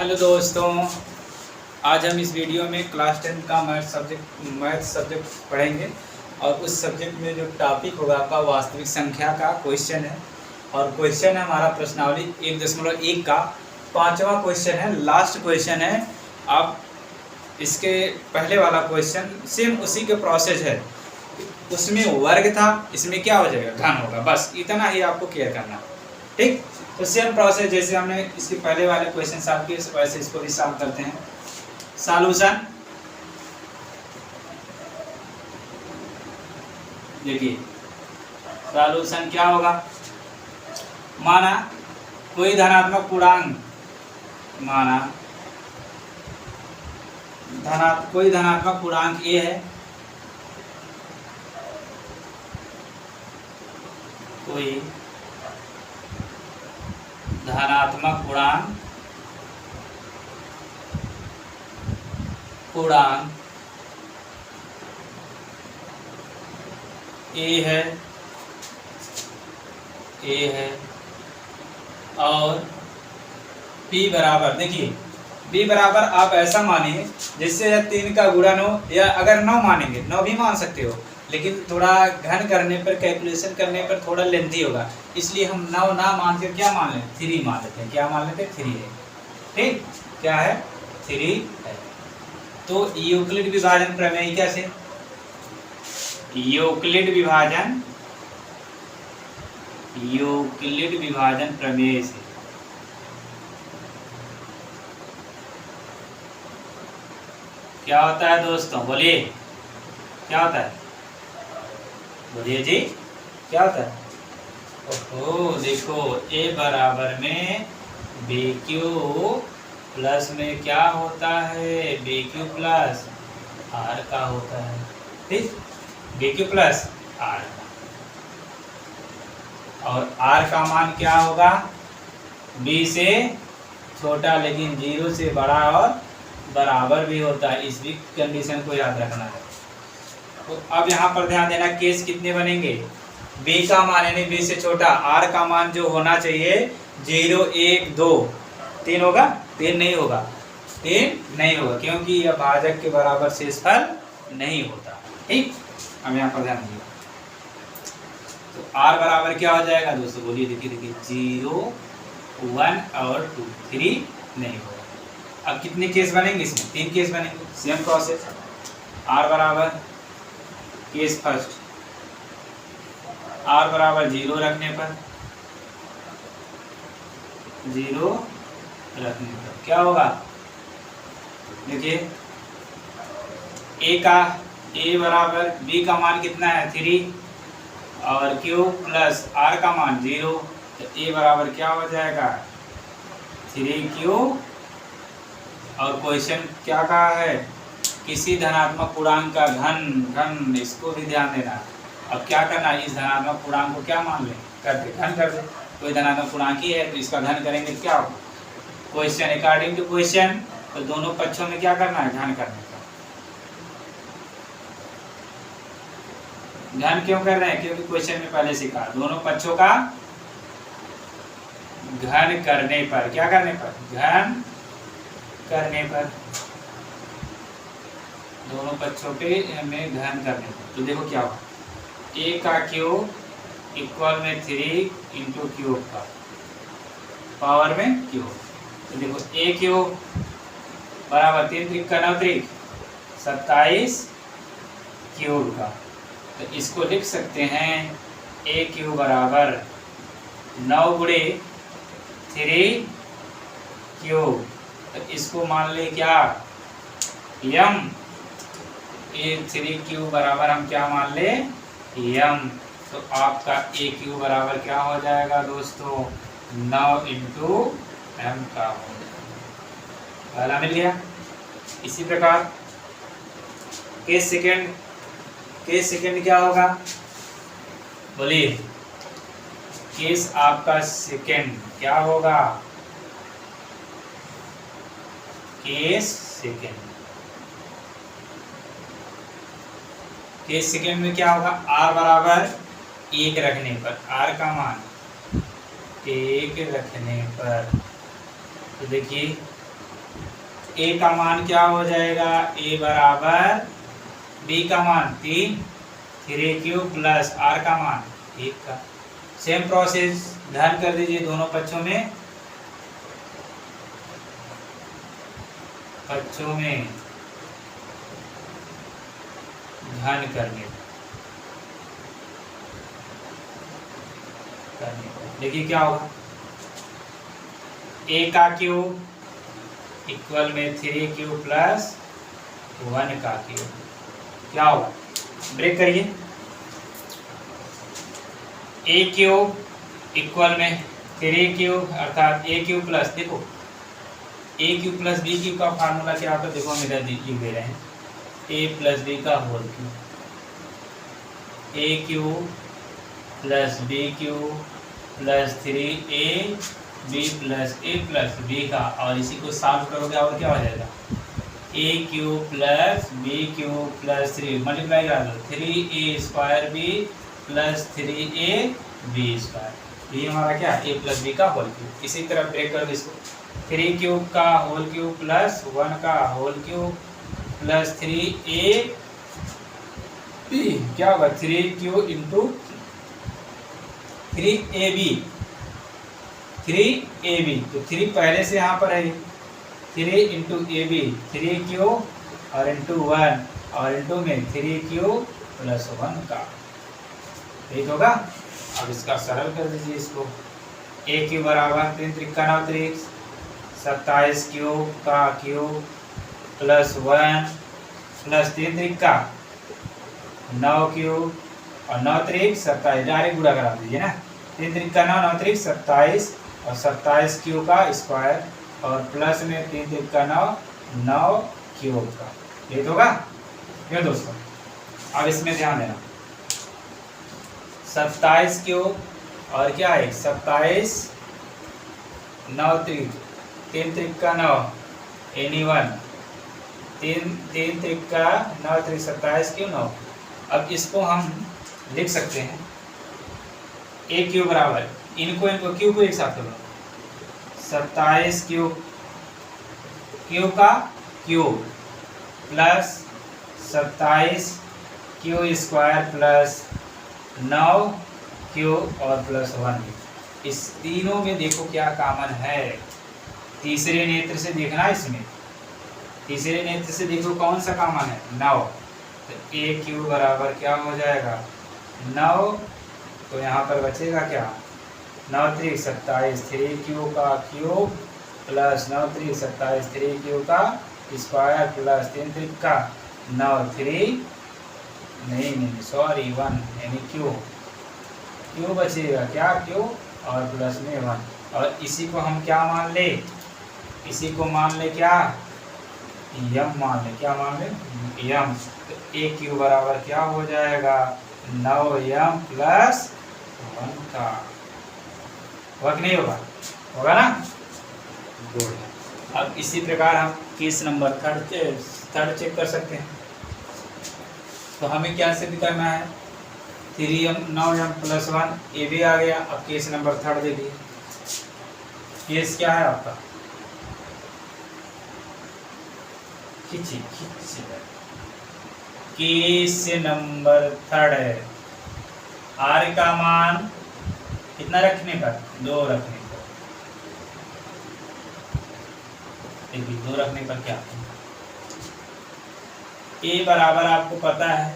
Hello दोस्तों, आज हम इस वीडियो में क्लास 10 का मैथ सब्जेक्ट पढ़ेंगे और उस सब्जेक्ट में जो टॉपिक होगा आपका वास्तविक संख्या का क्वेश्चन है। और क्वेश्चन है हमारा प्रश्नावली 1.1 का 5वां क्वेश्चन है, लास्ट क्वेश्चन है। आप इसके पहले वाला क्वेश्चन सेम उसी के प्रोसेस है, उसमें वर्ग था, इसमें क्या हो जाएगा, घन होगा। बस इतना ही आपको क्लियर करना, ठीक। तो सेम प्रोसेस जैसे हमने इसके पहले वाले क्वेश्चन सॉल्व किए वैसे इसको भी सॉल्व करते हैं। सॉल्यूशन देखिए, सॉल्यूशन क्या होगा। माना कोई धनात्मक पूर्णांक, माना कोई धनात्मक पूर्णांक ए है, कोई धनात्मक पूर्णांक ए है और p बराबर, देखिए b बराबर आप ऐसा मानिए जिससे 3 का गुणन हो, या अगर 9 मानेंगे 9 भी मान सकते हो, लेकिन थोड़ा घन करने पर, कैलकुलेशन करने पर थोड़ा लेंथी होगा, इसलिए हम 9 ना मान के क्या मान लें, 3 मान लेते हैं। क्या मान लेते हैं, 3 है, ठीक। क्या है, 3 है। तो यूक्लिड विभाजन प्रमेय कैसे, यूक्लिड विभाजन प्रमेय से क्या होता है दोस्तों, बोलिए क्या होता है, बोलिए जी क्या होता है। ओहो, देखो a बराबर में बी क्यू प्लस में क्या होता है, बी क्यू प्लस आर का होता है, ठीक। बी क्यू प्लस आर, और आर का मान क्या होगा, बी से छोटा लेकिन 0 से बड़ा और बराबर भी होता है। इस भी कंडीशन को याद रखना है। तो अब यहाँ पर ध्यान देना, केस कितने बनेंगे, b का मान यानी b से छोटा, r का मान जो होना चाहिए 0, 1, 2, 3 होगा, 3 नहीं होगा, 3 नहीं होगा, क्योंकि यह भाजक के बराबर शेषफल नहीं होता, ठीक। अब यहाँ पर ध्यान दीजिए, तो r बराबर क्या हो जाएगा दोस्तों, बोलिए, देखिए 0, 1 और 2, 3 नहीं होगा। अब कितने केस बनेंगे, इसमें 3 केस बनेंगे। सेम प्रोसेस, r बराबर केस फर्स्ट, r बराबर 0 रखने पर, 0 रखने पर क्या होगा, देखिए a बराबर b का मान कितना है 3 और q प्लस r का मान 0, तो a बराबर क्या हो जाएगा 3q। और क्वेश्चन क्या कहा है, किसी धनात्मक पूर्णांक का घन, इसको भी ध्यान देना। अब क्या करना है, इस धनात्मक पूर्णांक को क्या मान लें, घन कर दे। कोई धनात्मक पूर्णांक ही है तो इसका घन करेंगे, क्या होगा क्वेश्चन, अकॉर्डिंग टू क्वेश्चन। तो दोनों पक्षों में क्या करना है, घन करने का। घन क्यों कर रहे हैं, क्योंकि क्वेश्चन में पहले सीखा, दोनों पक्षों का घन करने पर, क्या करने पर, घन करने पर, दोनों पक्षों पे में घन करने पर। तो देखो क्या होगा, a का क्यूब इक्वल में 3 इंटू क्यूब का पावर में क्यूब। तो देखो a क्यूब बराबर 3 त्रिक का 9 त्रिक 27 क्यूब का। तो इसको लिख सकते हैं a क्यूब बराबर 9 गुणे 3 क्यूब। तो इसको मान ले क्या, यम, ए 3 क्यू बराबर हम क्या मान ले, यम। तो आपका ए क्यू बराबर क्या हो जाएगा दोस्तों, 9 इंटू एम का हो जाएगा। पहला मिल गया। इसी प्रकार केस सेकेंड क्या होगा, बोलिए, केस आपका सेकेंड क्या होगा, केस सेकेंड में क्या होगा, r बराबर 1 रखने पर, r का मान 1 रखने पर, तो देखिए ए का मान क्या हो जाएगा, ए बराबर बी का मान 3 3 प्लस आर का मान 1 का। सेम प्रोसेस ध्यान कर दीजिए दोनों पक्षों में घन करने देखिए क्या होगा, ए का क्यूब इक्वल में 3 प्लस 1 का क्यूब, क्या होगा, ब्रेक करिए। ए क्यूब इक्वल में 3 अर्थात ए क्यूब प्लस, देखो ए क्यूब प्लस बी क्यूब का फार्मूला क्या होता है, देखो हम इधर लिख दे रहे हैं, ए प्लस बी का whole cube, a cube plus b cube plus 3a b plus a plus b का, और इसी को सॉल्व करोगे और क्या हो जाएगा, a cube plus b cube plus 3 multiply करा दो 3a² B plus 3a B square, ये हमारा क्या ए प्लस बी का होल क्यूब। इसी तरह ब्रेक करो इसको, 3 क्यूब का होल क्यूब प्लस 1 का whole cube plus 3a B, क्या होगा 3 इंटू 3ab, तो 3 पहले से यहाँ पर है, 3 इंटू ए बी 3 और इंटू 1 और इंटू में 3 प्लस 1 का, ठीक होगा। अब इसका सरल कर दीजिए इसको, ए क्यूब बराबर 3 त्रिका 9 त्रिक 27 क्यूब का cube plus 1 plus 3 Trika 9 cube और 9 त्रिक 27, डायरेक्ट गुणा करा दीजिए ना, 3 त्रिका 9 9 त्रिक 27 और 27 क्यूब का स्क्वायर और प्लस में 3 त्रिका 9 9 क्यूब का, ठीक होगा। क्यों दोस्तों, अब इसमें ध्यान देना, 27 क्यूब और क्या है 27 9 त्रिक 3 त्रिका 9 81 3 त्रिका 9 त्रिक 27 क्यूब 9। अब इसको हम लिख सकते हैं ए क्यूब बराबर, इनको क्यूब को एक साथ करो, 27 क्यूब का cube plus 27 cube square plus 9 cube और प्लस 1। इस तीनों में देखो क्या कॉमन है, तीसरे नेत्र से देखना, इसमें तीसरे नेत्र से देखो कौन सा कॉमन है 9, तो ए क्यूब बराबर क्या हो जाएगा 9, तो यहाँ पर बचेगा क्या 9 त्रिक 27 3 क्यूब का क्यूब प्लस 9 त्रिक 27 3 क्यूब का स्क्वायर प्लस 3 त्रिक का 9 3 नहीं सॉरी 1 यानी क्यू बचेगा क्या क्यू और प्लस में 1, और इसी को हम क्या मान ले, इसी को मान ले क्या यम मान ले, क्या मान ले यम, तो ए क्यू बराबर क्या हो जाएगा 9m प्लस 1 का, होगा कि नहीं होगा, होगा ना, गुड। अब इसी प्रकार हम केस नंबर थर्ड चेक कर सकते हैं, तो हमें क्या सिद्ध करना है 3m 9m प्लस 1 ये भी आ गया। अब केस नंबर थर्ड देखिए, केस क्या है आपका केस नंबर थर्ड है, आर का मान कितना रखने पर 2 रखने पर, देखिए 2 रखने पर क्या, ए बराबर आपको पता है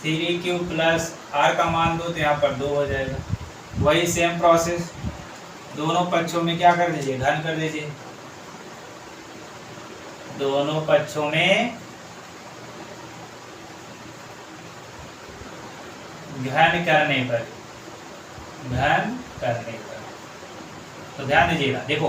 3 क्यूब प्लस आर का मान 2, तो यहाँ पर 2 हो जाएगा। वही सेम प्रोसेस दोनों पक्षों में क्या कर दीजिए घन कर दीजिए, दोनों पक्षों में घन करने पर तो ध्यान दीजिएगा, देखो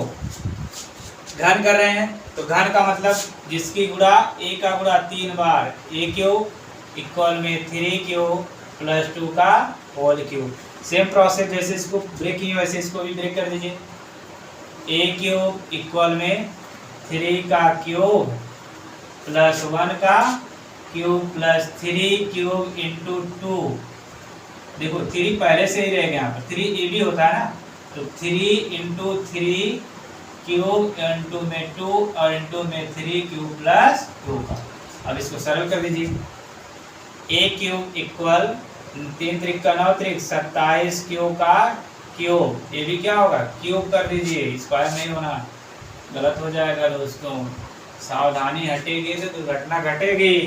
घन कर रहे हैं तो घन का मतलब जिसकी गुणा ए का गुणा 3 बार, ए क्यूब इक्वल में 3 क्यूब प्लस 2 का होल क्यूब। सेम प्रोसेस जैसे इसको ब्रेक किए वैसे इसको भी ब्रेक कर दीजिए, ए क्यूब इक्वल में 3 का क्यूब प्लस 1 का क्यूब प्लस 3 क्यूब इंटू 2, देखो 3 पहले से ही रहेगा यहाँ पर, 3 ए भी होता है ना, तो 3 इंटू 3 क्यूब इंटू में 2 और इंटू में 3 क्यूब प्लस 2 का। अब इसको सरल कर दीजिए। ए क्यूब इक्वल 3 त्रिक का 9 त्रिक 27 क्यूब का क्यूब, ये भी क्या होगा क्यूब कर दीजिए, स्क्वायर नहीं होना, गलत हो जाएगा दोस्तों। सावधानी हटेगी तो दुर्घटना घटेगी।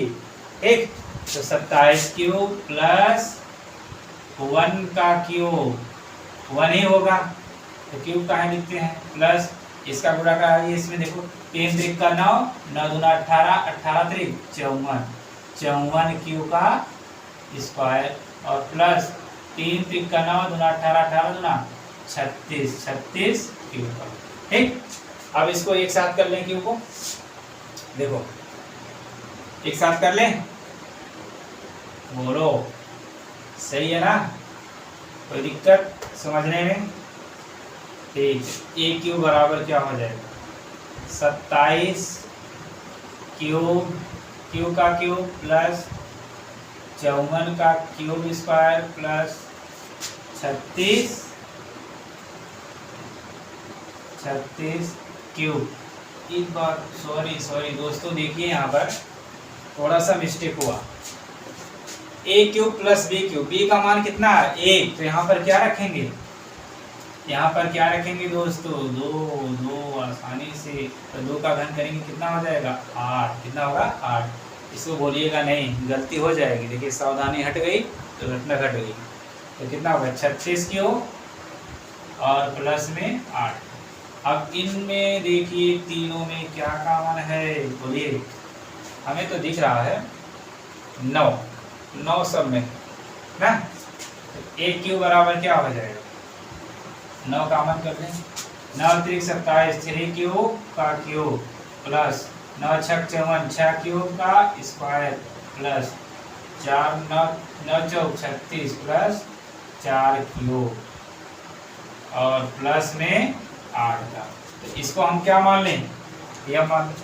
ठीक, तो 27 क्यूब प्लस 1 का क्यूब 1 ही होगा, तो क्यूब कहाँ लिखते हैं, प्लस इसका गुणा का है इसमें देखो 3 त्रिक का 9 9 दूना 18 18 त्रिक 54 54 क्यूब का स्क्वायर और प्लस 3 त्रिक का 9 दूना 18 18 दूना 36 36 क्यूब का। ठीक, अब इसको एक साथ कर लें क्यूब को, देखो एक साथ कर लें, बोलो सही है ना, कोई दिक्कत समझने में। ठीक, ए क्यूब बराबर क्या हो जाएगा 27 क्यूब क्यूब का क्यूब प्लस 54 का क्यूब स्क्वायर प्लस 36 क्यूब। एक बार सॉरी दोस्तों, देखिए यहाँ पर थोड़ा सा मिस्टेक हुआ। A cube plus b cube, b का मान कितना है 1, तो यहाँ पर क्या रखेंगे, यहाँ पर क्या रखेंगे दोस्तों 2 आसानी से, तो 2 का घन करेंगे कितना हो जाएगा 8, कितना होगा 8। इसको बोलिएगा नहीं, गलती हो जाएगी। देखिए सावधानी हट गई तो घटना घट गई, तो कितना होगा 36 क्यूब और प्लस में 8। अब इनमें देखिए तीनों में क्या कॉमन है, बोलिए, हमें तो दिख रहा है 9 सब में ना, तो ए क्यूब बराबर क्या हो जाएगा 9 कॉमन कर लें, 9 त्रिक 27 3 क्यूब का क्यूब प्लस 9 छक 54 6 क्यूब का स्क्वायर प्लस 4 9 चौक 36 प्लस 4 क्यूब और प्लस में 8 का। तो इसको हम क्या मान लें, यह मान,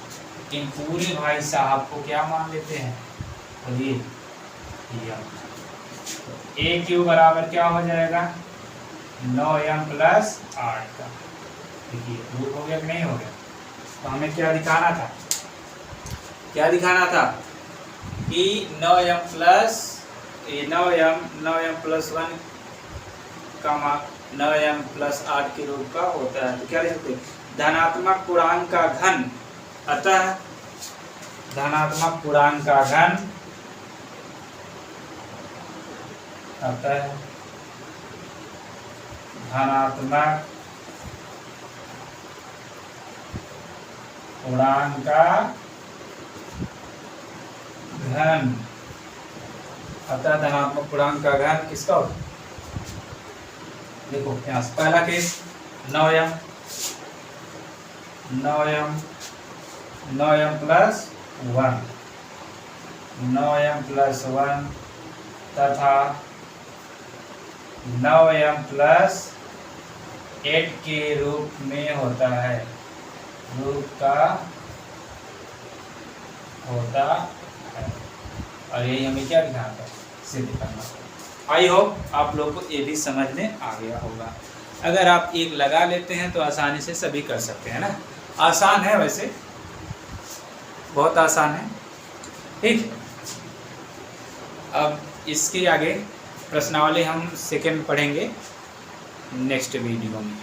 इन पूरे भाई साहब को क्या मान लेते हैं, बोलिए ए क्यूब बराबर क्या हो जाएगा 9m प्लस 8 का। देखिए प्रूफ हो गया कि नहीं हो गया। तो हमें क्या दिखाना था, कि 9m प्लस 1 का मान 9m प्लस 8 के रूप का होता है। तो क्या लिख सकते हैं, धनात्मक पूर्णांक का घन, अतः धनात्मक पूर्णांक का घन अतः धनात्मक पूर्णांक का घन, अतः धनात्मक पूर्णांक का घन किसका होता है, देखो यहाँ से पहला case 9m plus 1 9m plus 1 तथा 9m प्लस 8 के रूप में होता है, रूप का होता है। और यही हमें क्या ध्यान है, सिद्ध करना। आई होप आप लोग को ये भी समझ में आ गया होगा। अगर आप एक लगा लेते हैं तो आसानी से सभी कर सकते हैं ना, आसान है, वैसे बहुत आसान है। ठीक, अब इसके आगे प्रश्नावली हम सेकंड पढ़ेंगे नेक्स्ट वीडियो में।